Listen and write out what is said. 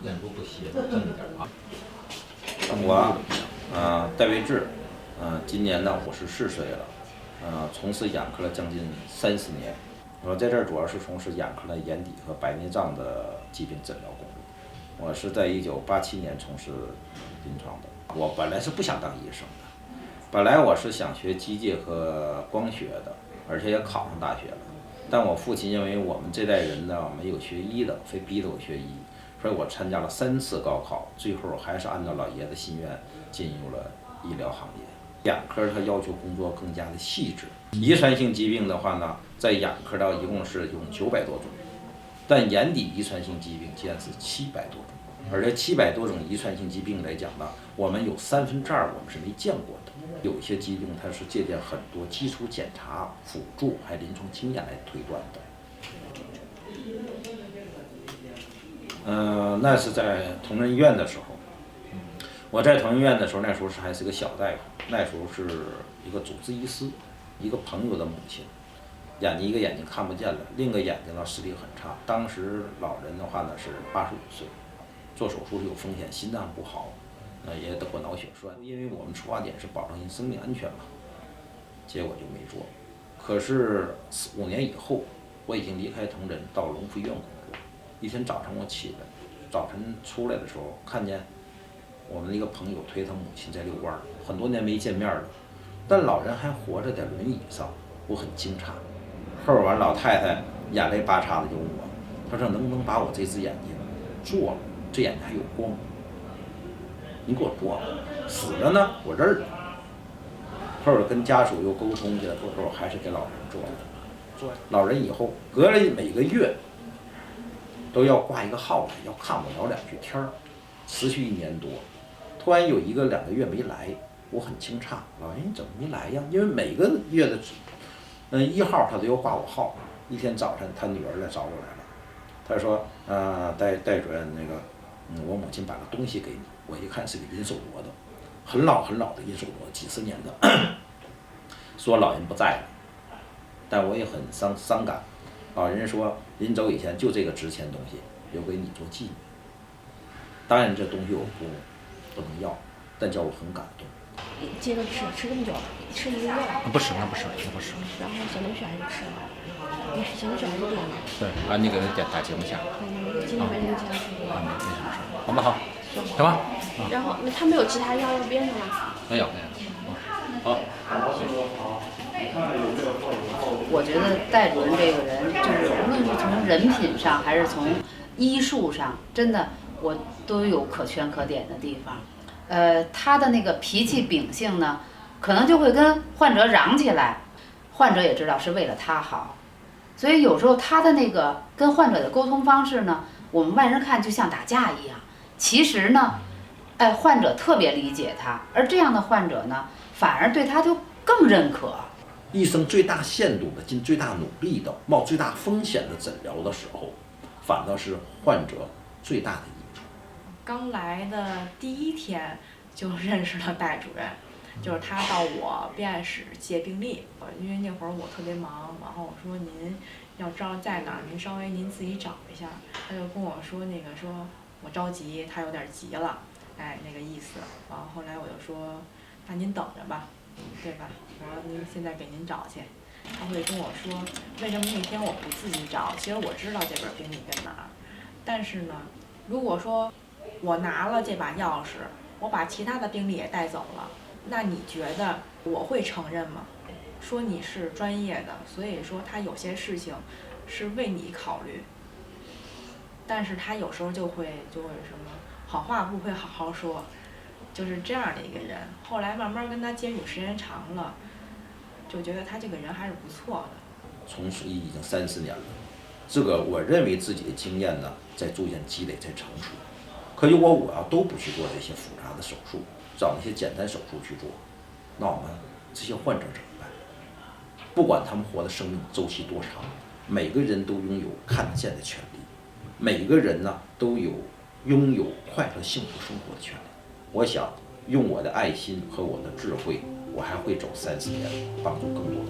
眼珠不斜，正一点啊。我，戴维志，今年呢54岁了，从事眼科了将近30年。我在这儿主要是从事眼科的眼底和白内障的疾病诊疗工作。我是在1987年从事临床的。我本来是不想当医生的，本来我是想学机械和光学的，而且也考上大学了。但我父亲因为我们这代人呢没有学医的，非逼着我学医。所以我参加了3次高考，最后还是按照老爷子心愿进入了医疗行业。眼科它要求工作更加的细致。遗传性疾病的话呢，在眼科呢一共是有900多种，但眼底遗传性疾病竟然是700多种。而这700多种遗传性疾病来讲呢，我们有2/3我们是没见过的。有些疾病它是借鉴很多基础检查、辅助还临床经验来推断的。那是在同仁医院的时候。我在同仁医院的时候，那时候还是个小大夫，那时候是一个主治医师，一个朋友的母亲，一个眼睛看不见了，另一个眼睛呢视力很差。当时老人的话呢是85岁，做手术有风险，心脏不好，也得过脑血栓。因为我们出发点是保证人生命安全嘛，结果就没做。可是5年以后，我已经离开同仁，到龙福医院工作。一天早上我起来，早晨出来的时候，看见我们的一个朋友推他母亲在遛弯儿，很多年没见面了，但老人还活着在轮椅上，我很惊诧。后边老太太眼泪巴嚓的就问我，她说能不能把我这只眼睛做了？这眼睛还有光，你给我做了，死了呢我认了。后边跟家属又沟通去了，最后还是给老人做了。老人以后隔了每个月都要挂一个号来，要看我聊2句天儿，持续1年多。突然有1个2个月没来，我很惊诧，老人你怎么没来呀？因为每个月的1号他都要挂我号。一天早晨，他女儿来找我来了，他说戴主任，那个我母亲把个东西给你。我一看是个银手镯的，很老很老的银手镯，几十年的。说老人不在了，但我也很伤感。老人说临走以前就这个值钱东西留给你做纪念。当然这东西我不能要，但叫我很感动。接着吃这么久，吃1个月了。不吃，那不吃。然后小牛血还是吃了，你小牛血还是点了。对，你给他打节目下。今天没什么其他事。没什么事。好吧，好，行吧。然后他没有其他药编的吗？没有。好。我觉得戴主任这个人，就是无论是从人品上还是从医术上，真的我都有可圈可点的地方。他的那个脾气秉性呢，可能就会跟患者嚷起来，患者也知道是为了他好，所以有时候他的那个跟患者的沟通方式呢，我们外人看就像打架一样，其实呢，患者特别理解他，而这样的患者呢，反而对他就更认可。医生最大限度的尽最大努力的冒最大风险的诊疗的时候，反倒是患者最大的益处。刚来的第1天就认识了戴主任，就是他到我病案室借病历，因为那会儿我特别忙，然后我说您要知道在哪儿，您自己找一下。他就跟我说说我着急，他有点急了，那个意思。然后后来我就说那您等着吧，对吧？我说您现在给您找去。他会跟我说为什么那天我不自己找？其实我知道这本病历跟哪儿，但是呢，如果说我拿了这把钥匙，我把其他的病历也带走了，那你觉得我会承认吗？说你是专业的，所以说他有些事情是为你考虑，但是他有时候就会什么好话不会好好说，就是这样的一个人。后来慢慢跟他接触时间长了，就觉得他这个人还是不错的。从事已经30年了，这个我认为自己的经验呢在逐渐积累，在成熟。可如果我要都不去做这些复杂的手术，找那些简单手术去做，那我们这些患者怎么办？不管他们活的生命周期多长，每个人都拥有看得见的权利，每个人呢都拥有快乐幸福生活的权利。我想用我的爱心和我的智慧，我还会走30年，帮助更多